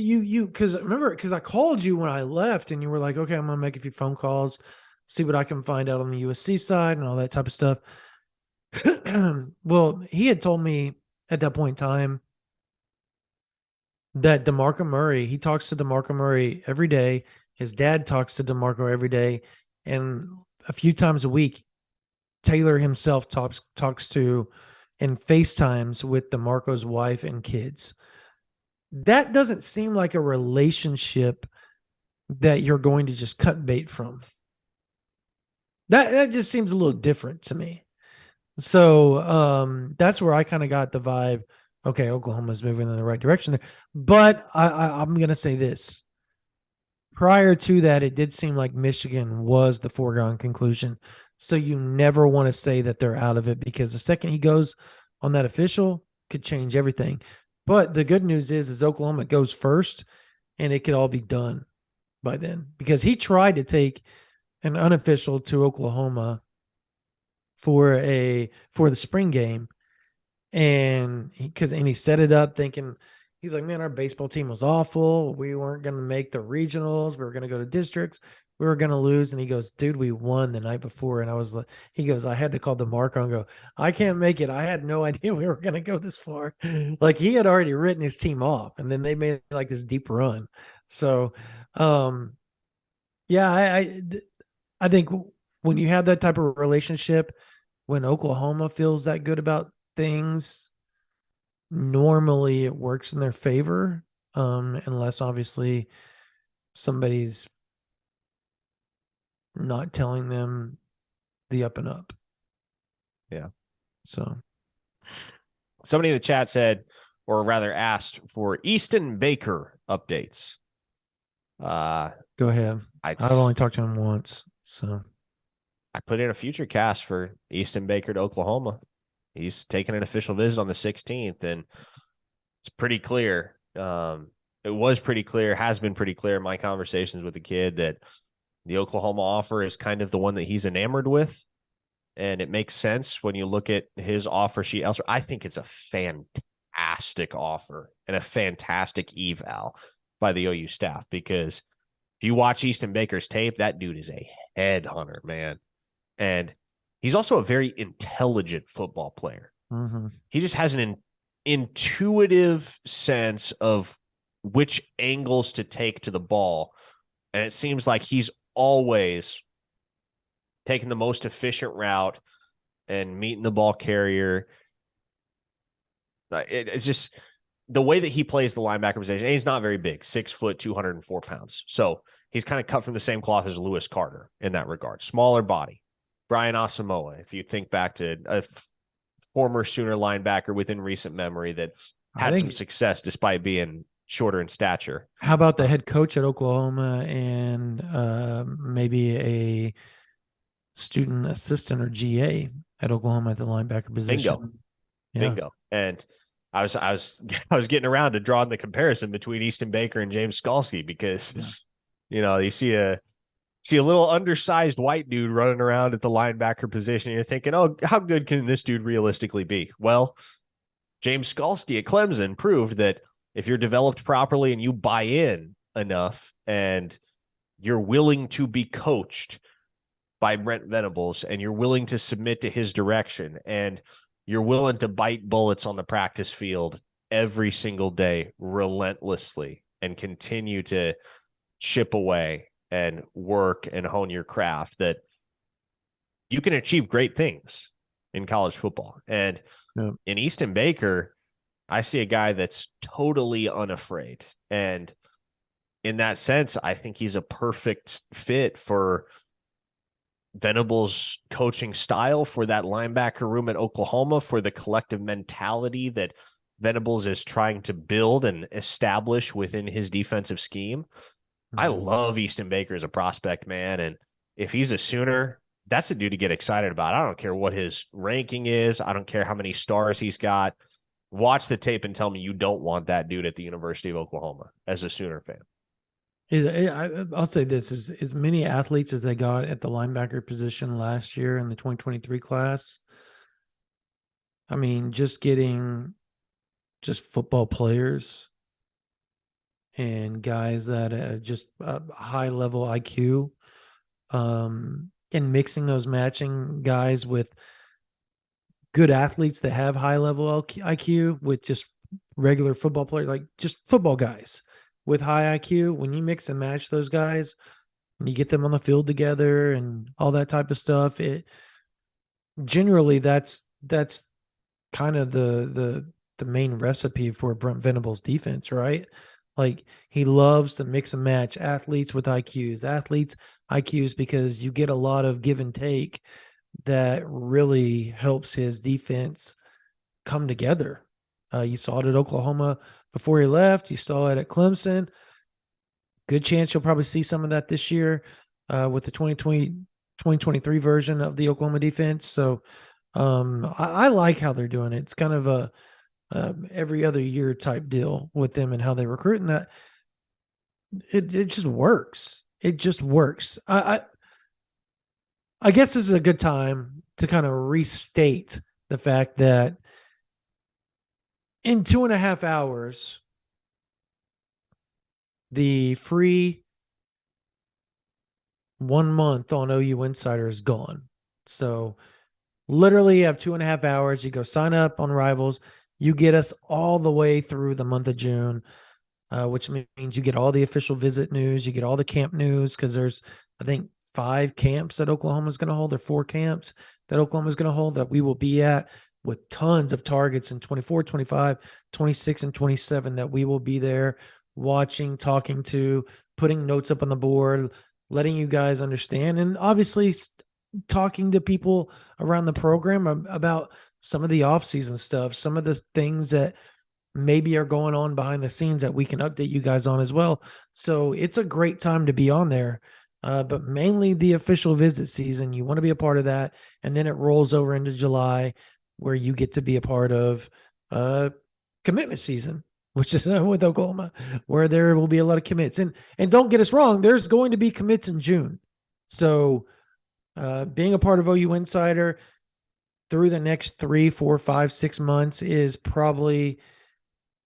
because remember, because I called you when I left and you were like, okay, I'm going to make a few phone calls, see what I can find out on the USC side and all that type of stuff. Well, he had told me at that point in time that DeMarco Murray, he talks to DeMarco Murray every day. His dad talks to DeMarco every day. And a few times a week, Taylor himself talks to and FaceTimes with DeMarco's wife and kids. That doesn't seem like a relationship that you're going to just cut bait from. That just seems a little different to me. So that's where I kind of got the vibe. Okay, Oklahoma's moving in the right direction there. But I'm gonna say this. Prior to that, it did seem like Michigan was the foregone conclusion. So you never want to say that they're out of it because the second he goes on that official could change everything. But the good news is Oklahoma goes first and it could all be done by then because he tried to take an unofficial to Oklahoma for the spring game and he set it up thinking he's like, man, our baseball team was awful. We weren't going to make the regionals. We were going to go to districts. We were going to lose. And he goes, dude, we won the night before. And I was like, he goes, I had to call the marker and go, I can't make it. I had no idea we were going to go this far. Like he had already written his team off and then they made like this deep run. So, yeah, I think when you have that type of relationship, when Oklahoma feels that good about things, normally it works in their favor, unless obviously somebody's not telling them the up and up. Yeah. So somebody in the chat said, or rather asked for Easton Baker updates. Go ahead. I've only talked to him once, so I put in a future cast for Easton Baker to Oklahoma. He's taking an official visit on the 16th, and it's pretty clear. It was pretty clear, has been pretty clear in my conversations with the kid that the Oklahoma offer is kind of the one that he's enamored with. And it makes sense when you look at his offer sheet elsewhere. I think it's a fantastic offer and a fantastic eval by the OU staff because if you watch Easton Baker's tape, that dude is a headhunter, man. And he's also a very intelligent football player. mm-hmm. He just has an intuitive sense of which angles to take to the ball. And it seems like he's always taking the most efficient route and meeting the ball carrier. It's just the way that he plays the linebacker position. And he's not very big, 6 foot, 204 pounds. So he's kind of cut from the same cloth as Lewis Carter in that regard. Smaller body. Brian Asamoah, if you think back to a former Sooner linebacker within recent memory that had some success despite being shorter in stature. How about the head coach at Oklahoma and maybe a student assistant or GA at Oklahoma at the linebacker position? Bingo. And I was getting around to drawing the comparison between Easton Baker and James Skalski because, you see a little undersized white dude running around at the linebacker position. And you're thinking, oh, how good can this dude realistically be? Well, James Skalski at Clemson proved that if you're developed properly and you buy in enough and you're willing to be coached by Brent Venables and you're willing to submit to his direction and you're willing to bite bullets on the practice field every single day relentlessly and continue to chip away and work and hone your craft, that you can achieve great things in college football. And in Easton Baker, I see a guy that's totally unafraid. And in that sense, I think he's a perfect fit for Venables' coaching style, for that linebacker room at Oklahoma, for the collective mentality that Venables is trying to build and establish within his defensive scheme. I love Easton Baker as a prospect, man. And if he's a Sooner, that's a dude to get excited about. I don't care what his ranking is. I don't care how many stars he's got. Watch the tape and tell me you don't want that dude at the University of Oklahoma as a Sooner fan. I'll say this, is as many athletes as they got at the linebacker position last year in the 2023 class. I mean, just getting football players and guys that just high level IQ, and mixing those matching guys with good athletes that have high level IQ with just regular football players, like just football guys with high IQ. When you mix and match those guys and you get them on the field together and all that type of stuff, it generally that's kind of the main recipe for Brent Venables' defense, right? Like, he loves to mix and match athletes with IQs, because you get a lot of give and take that really helps his defense come together. You saw it at Oklahoma before he left. You saw it at Clemson. Good chance you'll probably see some of that this year with the 2023 version of the Oklahoma defense. So I like how they're doing it. It's kind of a every other year type deal with them and how they recruit, and that it just works. It just works. I guess this is a good time to kind of restate the fact that in 2.5 hours, the free 1 month on OU Insider is gone. So literally you have 2.5 hours. You go sign up on Rivals. You get us all the way through the month of June, which means you get all the official visit news. You get all the camp news, because there's, I think, 5 camps that Oklahoma is going to hold. There are 4 camps that Oklahoma is going to hold that we will be at, with tons of targets in 24, 25, 26, and 27 that we will be there watching, talking to, putting notes up on the board, letting you guys understand, and obviously talking to people around the program about some of the off-season stuff, some of the things that maybe are going on behind the scenes that we can update you guys on as well. So it's a great time to be on there, but mainly the official visit season. You want to be a part of that, and then it rolls over into July, where you get to be a part of commitment season, which is with Oklahoma, where there will be a lot of commits. And don't get us wrong, there's going to be commits in June. So being a part of OU Insider through the next 3, 4, 5, 6 months is probably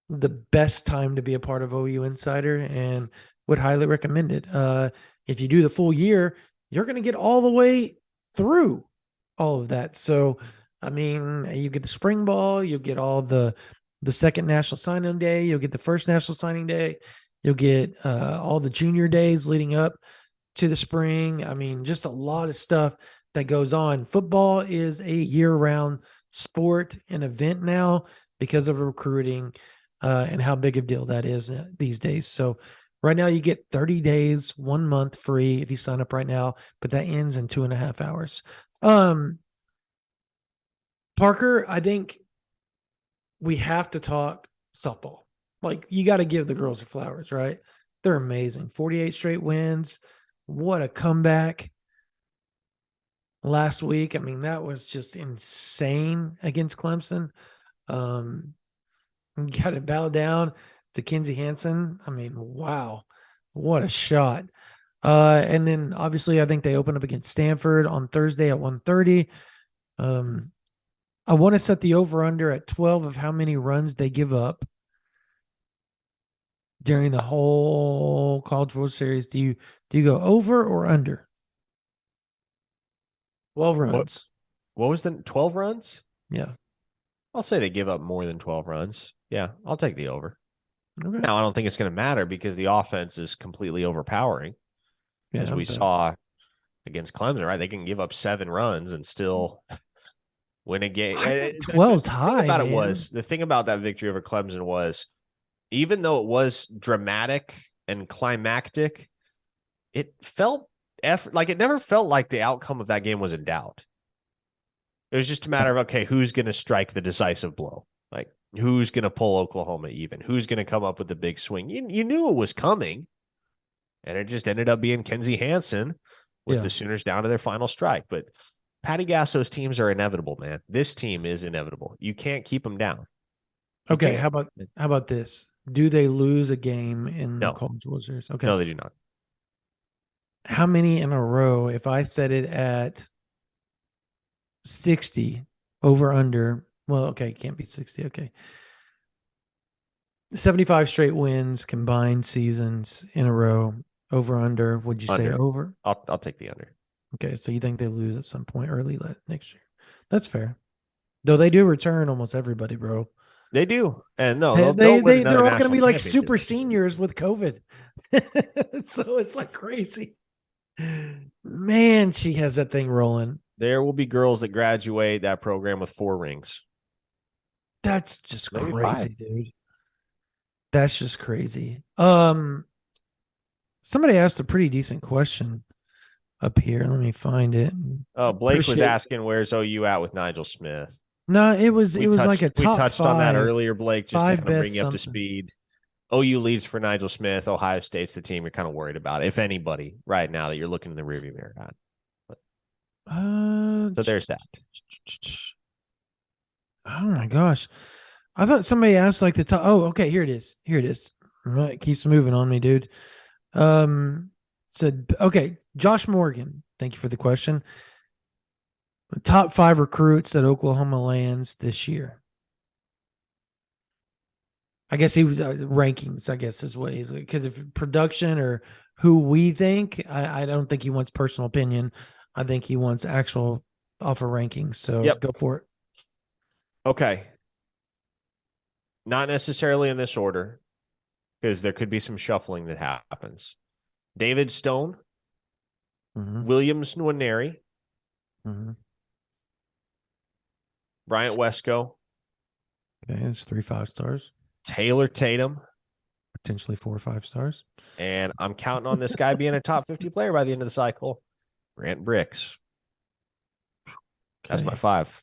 the best time to be a part of OU Insider, and would highly recommend it. If you do the full year, you're going to get all the way through all of that. So, I mean, you get the spring ball, you'll get all the second national signing day, you'll get the first national signing day, you'll get all the junior days leading up to the spring. I mean, just a lot of stuff that goes on. Football is a year-round sport and event now because of recruiting and how big of a deal that is these days. So right now you get 30 days, 1 month free if you sign up right now, but that ends in 2.5 hours. Parker, I think we have to talk softball. Like, you got to give the girls their flowers, right? They're amazing. 48 straight wins. What a comeback last week. I mean, that was just insane against Clemson. You got to bow down to Kinsey Hansen. I mean, wow, what a shot. And then obviously I think they open up against Stanford on Thursday at 1:30. I want to set the over under at 12 of how many runs they give up during the whole College World Series. Do you go over or under? 12 What runs. what was the 12 runs? Yeah. I'll say they give up more than 12 runs. Yeah, I'll take the over. Okay. Now, I don't think it's going to matter because the offense is completely overpowering, as Yeah, we but saw against Clemson, right? They can give up 7 runs and still win a game. I think The 12's thing high, about it man. was, the thing about that victory over Clemson was, even though it was dramatic and climactic, it felt like it never felt like the outcome of that game was in doubt. It was just a matter of, okay, who's going to strike the decisive blow? Like, who's going to pull Oklahoma even? Who's going to come up with the big swing? You knew it was coming, and it just ended up being Kinsey Hansen with Yeah. the Sooners down to their final strike. But Patty Gasso's teams are inevitable, man. This team is inevitable. You can't keep them down. You Okay. can't. How about this? Do they lose a game in the No, College World Series? Okay. no, they do not. How many in a row? If I set it at 60 over under, well, okay, it can't be 60. Okay. 75 straight wins, combined seasons in a row, over under. Would you say Under. over? I'll take the under. Okay. So you think they lose at some point early next year? That's fair. Though they do return almost everybody, bro. They do, and no, They they'll win they're another all going to national be like championship super next year. seniors with COVID. So it's like crazy. Man, she has that thing rolling. There will be girls that graduate that program with 4 rings, That's just maybe 5. crazy, dude. That's just crazy. Somebody asked a pretty decent question up here. Let me find it. Oh, Blake was Appreciate. asking, where's OU at with Nigel Smith? No, it was like a We top touched on that five, earlier, Blake, just to five kind of bring best you up to something. speed. OU leads for Nigel Smith. Ohio State's the team you're kind of worried about, if anybody, right now that you're looking in the rearview mirror at. So there's that. Oh my gosh. I thought somebody asked like the top. Oh, okay. Here it is. Here it is. It keeps moving on me, dude. Said, okay. Josh Morgan. Thank you for the question. The top 5 recruits that Oklahoma lands this year. I guess he was rankings, I guess is what he's, because if production or who we think, I don't think he wants personal opinion. I think he wants actual offer rankings. So Yep. go for it. Okay. Not necessarily in this order, because there could be some shuffling that happens. David Stone, Williams Nwaneri, Bryant Wesco. Okay, it's 3 5-stars. Taylor Tatum. Potentially 4 or 5 stars. And I'm counting on this guy being a top 50 player by the end of the cycle. Grant Bricks. That's my 5.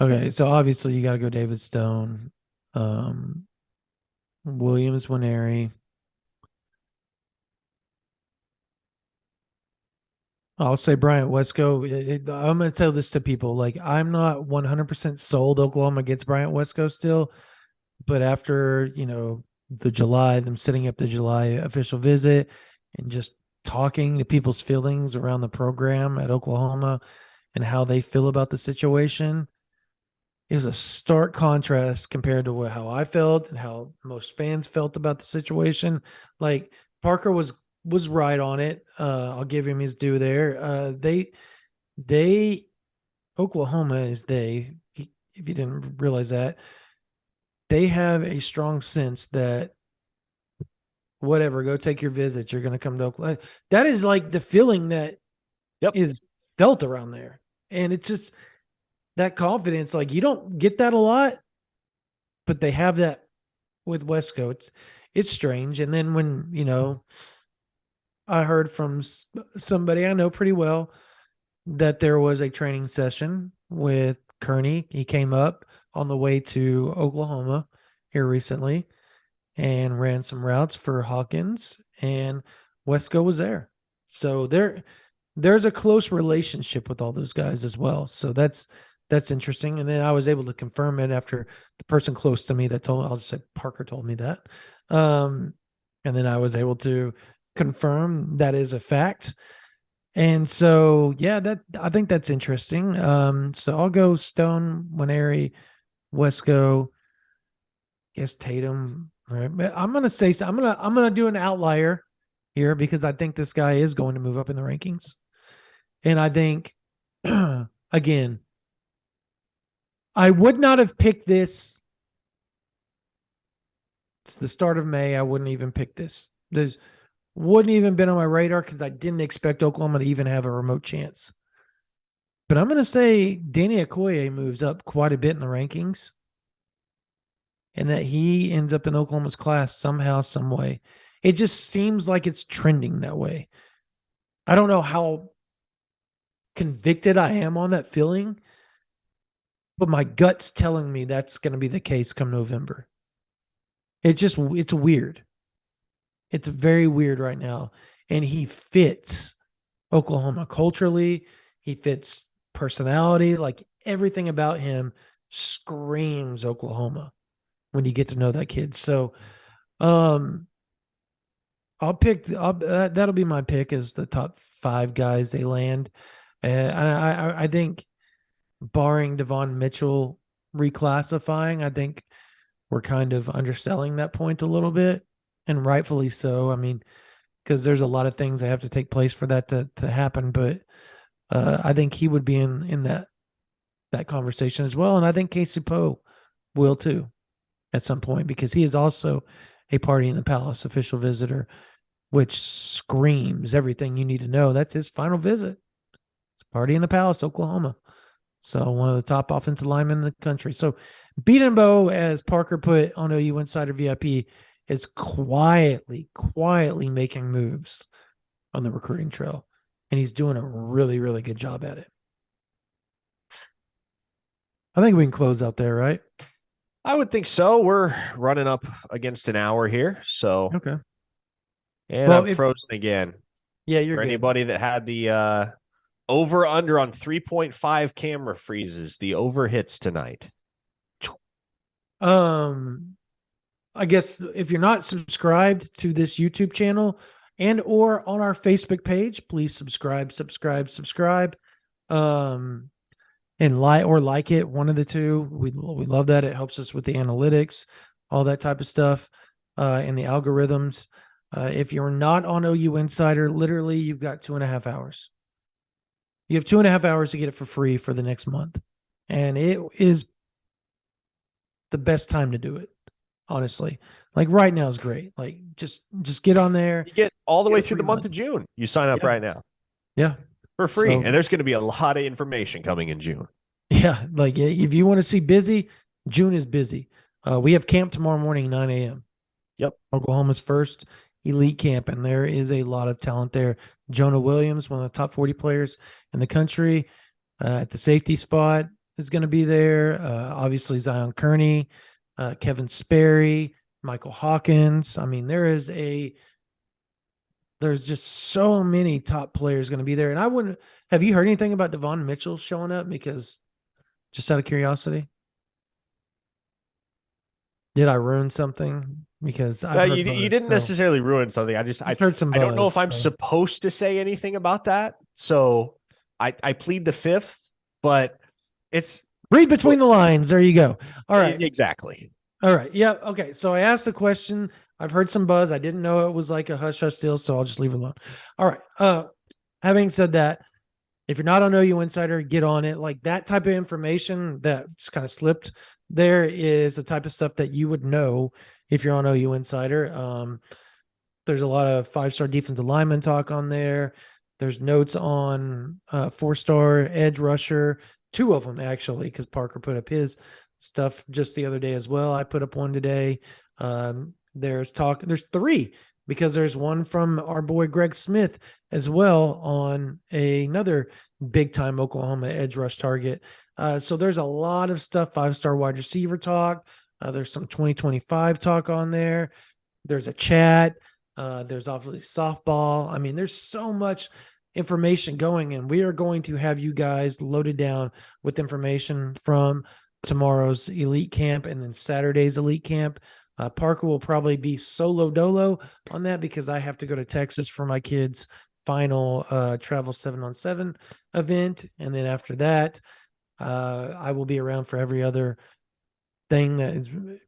Okay, so obviously you got to go David Stone, Williams Nwaneri. I'll say Bryant Wesco. I'm going to tell this to people. Like, I'm not 100% sold Oklahoma gets Bryant Wesco still. But after, them setting up the July official visit and just talking to people's feelings around the program at Oklahoma and how they feel about the situation is a stark contrast compared to how I felt and how most fans felt about the situation. Like, Parker was right on it. I'll give him his due there. They Oklahoma is if you didn't realize that, they have a strong sense that whatever, go take your visit, you're going to come to Oklahoma. That is like the feeling that is felt around there. And it's just that confidence. Like, you don't get that a lot, but they have that with Wesco. It's strange. And then when, I heard from somebody I know pretty well that there was a training session with Kearney. He came up on the way to Oklahoma here recently and ran some routes for Hawkins, and Wesco was there. So there's a close relationship with all those guys as well. So that's interesting. And then I was able to confirm it after the person close to me that told, I'll just say Parker told me that. And then I was able to confirm that is a fact. And so, yeah, I think that's interesting. So I'll go Stone, Winery, Wesco, guess Tatum. Right. But I'm gonna say I'm gonna do an outlier here because I think this guy is going to move up in the rankings. And I think again, I would not have picked this. It's the start of May. I wouldn't even pick this. There's wouldn't even been on my radar because I didn't expect Oklahoma to even have a remote chance. But I'm going to say Danny Okoye moves up quite a bit in the rankings and that he ends up in Oklahoma's class somehow, some way. It just seems like it's trending that way. I don't know how convicted I am on that feeling, but my gut's telling me that's going to be the case come November. It's weird. It's very weird right now. And he fits Oklahoma culturally. He fits personality. Like everything about him screams Oklahoma when you get to know that kid. So that'll be my pick as the top 5 guys they land. And I think barring Devon Mitchell reclassifying, I think we're kind of underselling that point a little bit, and rightfully so. I mean, because there's a lot of things that have to take place for that to happen. But I think he would be in that conversation as well. And I think Casey Poe will too at some point because he is also a Party in the Palace official visitor, which screams everything you need to know. That's his final visit. It's Party in the Palace, Oklahoma. So one of the top offensive linemen in the country. So Beatonbow, as Parker put on OU Insider VIP, is quietly making moves on the recruiting trail. And he's doing a really, really good job at it. I think we can close out there, right? I would think so. We're running up against an hour here. So, okay. And well, I'm frozen again. Yeah, you're For good. anybody that had the over under on 3.5 camera freezes, the over hits tonight. I guess if you're not subscribed to this YouTube channel and or on our Facebook page, please subscribe. And like it, one of the two. We love that. It helps us with the analytics, all that type of stuff, and the algorithms. If you're not on OU Insider, literally you've got 2.5 hours. You have 2.5 hours to get it for free for the next month. And it is the best time to do it. Honestly, like right now is great. Like just get on there. You get all the way through the month of June. You sign up right now. Yeah. For free. And there's going to be a lot of information coming in June. Yeah. Like if you want to see busy, June is busy. We have camp tomorrow morning, 9 a.m. Yep. Oklahoma's first elite camp. And there is a lot of talent there. Jonah Williams, one of the top 40 players in the country, at the safety spot is going to be there. Obviously Zion Kearney, Kevin Sperry, Michael Hawkins. I mean, there's just so many top players going to be there. And have you heard anything about Devon Mitchell showing up? Because just out of curiosity, did I ruin something? Because you didn't necessarily ruin something. I heard some buzz, I don't know if I'm supposed to say anything about that. So I plead the fifth, but it's read between the lines. There you go. All right. Exactly. All right. Yeah. Okay. So I asked the question. I've heard some buzz. I didn't know it was like a hush hush deal, so I'll just leave it alone. All right. Having said that, if you're not on OU Insider, get on it. Like that type of information that just kind of slipped there is the type of stuff that you would know if you're on OU Insider. There's a lot of 5-star defensive lineman talk on there. There's notes on 4-star edge rusher, 2 of them actually, because Parker put up his stuff just the other day as well. I put up one today. There's 3 because there's one from our boy Greg Smith as well on another big time Oklahoma edge rush target. So there's a lot of stuff, 5-star wide receiver talk. There's some 2025 talk on there. There's a chat. There's obviously softball. I mean, there's so much information going, and we are going to have you guys loaded down with information from tomorrow's elite camp and then Saturday's elite camp. Parker will probably be solo dolo on that because I have to go to Texas for my kids' final travel 7-on-7 event. And then after that, I will be around for every other thing that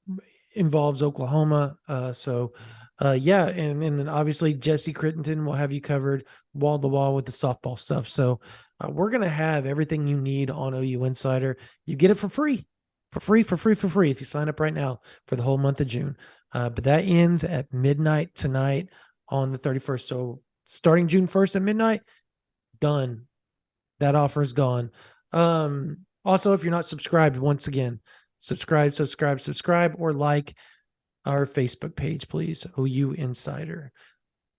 involves Oklahoma. Yeah. And then obviously Jesse Crittenden will have you covered wall to wall with the softball stuff. So we're going to have everything you need on OU Insider. You get it for free. If you sign up right now for the whole month of June. But that ends at midnight tonight on the 31st. So starting June 1st at midnight, done. That offer is gone. Also, if you're not subscribed, once again, subscribe, or like our Facebook page, please. OU Insider.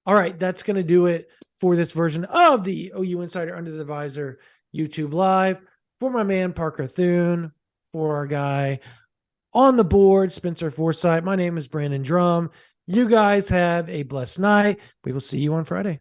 All right, that's going to do it for this version of the OU Insider Under the Visor YouTube Live. For my man, Parker Thune, for our guy on the board, Spencer Forsythe. My name is Brandon Drumm. You guys have a blessed night. We will see you on Friday.